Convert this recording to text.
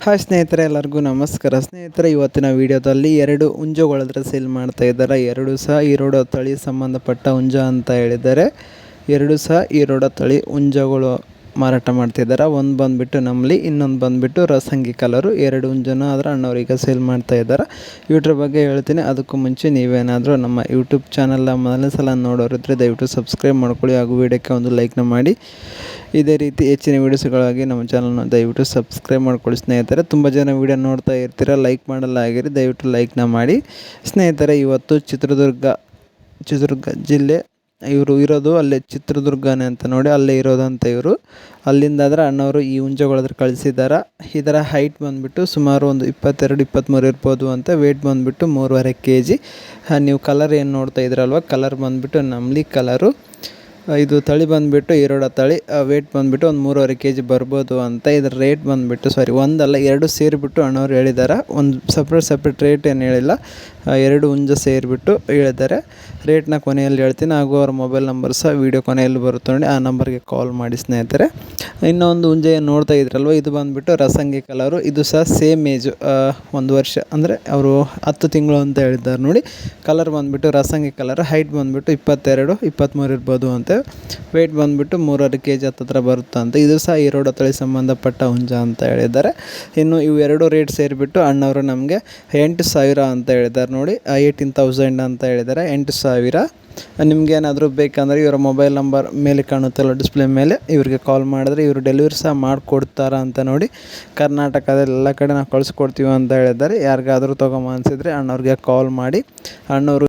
Hi ಸ್ನೇಹಿತರೆ, ಎಲ್ಲರಿಗೂ ನಮಸ್ಕಾರ. ಸ್ನೇಹಿತರೆ, ಇವತ್ತಿನ ವಿಡಿಯೋದಲ್ಲಿ 2 ಹುಂಜಗಳತ್ರ ಸೇಲ್ ಮಾಡ್ತಾ ಇದ್ದಾರೆ. 2 ಸಹ ಈರೋಡ ತಳಿ ಸಂಬಂಧಪಟ್ಟ ಹುಂಜ ಅಂತ ಹೇಳಿದ್ದಾರೆ. 2 ಸಹ ಈರೋಡ ತಳಿ ಹುಂಜಗಳು ಮಾರಾಟ ಮಾಡ್ತಿದ್ದಾರೆ. ಒಂದು ಬಂದುಬಿಟ್ಟು ನಮ್ಮಲಿ, ಇನ್ನೊಂದು ಬಂದುಬಿಟ್ಟು ರಸಂಗಿ ಕಲರು. 2 ಹುಂಜನ ಆದರೆ ಅಣ್ಣವರೀಗ ಸೇಲ್ ಮಾಡ್ತಾ ಇದ್ದಾರೆ. ಇವ್ರ ಬಗ್ಗೆ ಹೇಳ್ತೀನಿ. ಅದಕ್ಕೂ ಮುಂಚೆ ನೀವೇನಾದರೂ ನಮ್ಮ ಯೂಟ್ಯೂಬ್ ಚಾನಲ್ನ ಮೊದಲನೇ ಸಲ ನೋಡೋರಿದ್ದರೆ ದಯವಿಟ್ಟು ಸಬ್ಸ್ಕ್ರೈಬ್ ಮಾಡ್ಕೊಳ್ಳಿ ಹಾಗೂ ವಿಡಿಯೋಕ್ಕೆ ಒಂದು ಲೈಕ್ನ ಮಾಡಿ. ಇದೇ ರೀತಿ ಹೆಚ್ಚಿನ ವೀಡಿಯೋಸ್ಗಳಾಗಿ ನಮ್ಮ ಚಾನಲ್ನ ದಯವಿಟ್ಟು ಸಬ್ಸ್ಕ್ರೈಬ್ ಮಾಡ್ಕೊಳ್ಳಿ ಸ್ನೇಹಿತರೆ. ತುಂಬ ಜನ ವೀಡಿಯೋ ನೋಡ್ತಾ ಇರ್ತೀರ, ಲೈಕ್ ಮಾಡಲ್ಲ ಆಗಿರಿ, ದಯವಿಟ್ಟು ಲೈಕ್ನ ಮಾಡಿ ಸ್ನೇಹಿತರೆ. ಇವತ್ತು ಚಿತ್ರದುರ್ಗ ಜಿಲ್ಲೆ ಇವರು ಇರೋದು ಅಲ್ಲೇ ಚಿತ್ರದುರ್ಗನೇ ಅಂತ ನೋಡಿ, ಅಲ್ಲೇ ಇರೋದಂತ ಇವರು. ಅಲ್ಲಿಂದಾದ್ರೆ ಅಣ್ಣವರು ಈ ಹುಂಜಗಳತ್ರ ಕಳಿಸಿದ್ದಾರೆ. ಇದರ ಹೈಟ್ ಬಂದುಬಿಟ್ಟು ಸುಮಾರು ಒಂದು 22-23 ಇರ್ಬೋದು ಅಂತ. ವೇಟ್ ಬಂದುಬಿಟ್ಟು 3.5 kg. ನೀವು ಕಲರ್ ಏನು ನೋಡ್ತಾ ಇದ್ರಲ್ವ, ಕಲರ್ ಬಂದುಬಿಟ್ಟು ನಮ್ಲಿ ಕಲರು. ಇದು ತಳಿ ಬಂದುಬಿಟ್ಟು ಈರೋಡ ತಳಿ. ವೇಟ್ ಬಂದುಬಿಟ್ಟು ಒಂದು 3.5 kg ಬರ್ಬೋದು ಅಂತ. ಇದರ ರೇಟ್ ಬಂದುಬಿಟ್ಟು ಒಂದಲ್ಲ 2 ಸೇರಿಬಿಟ್ಟು ಅಣ್ಣವ್ರು ಹೇಳಿದ್ದಾರೆ. ಒಂದು ಸಪ್ರೇಟ್ ರೇಟ್ ಏನು ಹೇಳಿಲ್ಲ, 2 ಹುಂಜ ಸೇರಿಬಿಟ್ಟು ಹೇಳಿದ್ದಾರೆ. ರೇಟ್ನ ಕೊನೆಯಲ್ಲಿ ಹೇಳ್ತೀನಿ, ಹಾಗೂ ಅವ್ರ ಮೊಬೈಲ್ ನಂಬರ್ ಸಹ ವೀಡಿಯೋ ಕೊನೆಯಲ್ಲಿ ಬರುತ್ತೆ ನೋಡಿ, ಆ ನಂಬರ್ಗೆ ಕಾಲ್ ಮಾಡಿ ಸ್ನೇಹಿತರೆ. ಇನ್ನೊಂದು ಹುಂಜ ಏನು ನೋಡ್ತಾ ಇದ್ರಲ್ವ, ಇದು ಬಂದುಬಿಟ್ಟು ರಸಂಗಿ ಕಲರು. ಇದು ಸಹ ಸೇಮ್ ಏಜು, 1 ವರ್ಷ ಅಂದರೆ ಅವರು 10 ತಿಂಗಳು ಅಂತ ಹೇಳಿದ್ದಾರೆ ನೋಡಿ. ಕಲರ್ ಬಂದುಬಿಟ್ಟು ರಸಂಗಿ ಕಲರ್. ಹೈಟ್ ಬಂದುಬಿಟ್ಟು 22-23 ಇರ್ಬೋದು ಅಂತ. ವೇಟ್ ಬಂದುಬಿಟ್ಟು 3.5 kg ಹತ್ತಿರ ಬರುತ್ತೆ ಅಂತ. ಇದು ಸಹ ಈರೋಡ ತಳಿ ಸಂಬಂಧಪಟ್ಟ ಹುಂಜ ಅಂತ ಹೇಳಿದ್ದಾರೆ. ಇನ್ನು ಇವು 2 ರೇಟ್ ಸೇರಿಬಿಟ್ಟು ಅಣ್ಣವರು ನಮಗೆ 8,000 ಅಂತ ಹೇಳಿದ್ದಾರೆ ನೋಡಿ. 18,000 ಅಂತ ಹೇಳಿದ್ದಾರೆ. 8,000. ನಿಮಗೇನಾದರೂ ಬೇಕಂದರೆ ಇವರ ಮೊಬೈಲ್ ನಂಬರ್ ಮೇಲೆ ಕಾಣುತ್ತಲ್ಲ ಡಿಸ್ಪ್ಲೇ ಮೇಲೆ, ಇವರಿಗೆ ಕಾಲ್ ಮಾಡಿದ್ರೆ ಇವರು ಡೆಲಿವರಿ ಸಹ ಮಾಡಿಕೊಡ್ತಾರ ಅಂತ ನೋಡಿ. ಕರ್ನಾಟಕದಲ್ಲಿ ಎಲ್ಲ ಕಡೆ ನಾವು ಕಳಿಸ್ಕೊಡ್ತೀವಿ ಅಂತ ಹೇಳಿದ್ದಾರೆ. ಯಾರಿಗಾದರೂ ತೊಗೊಂಬ ಅನಿಸಿದರೆ ಅಣ್ಣವ್ರಿಗೆ ಕಾಲ್ ಮಾಡಿ. ಅಣ್ಣವರು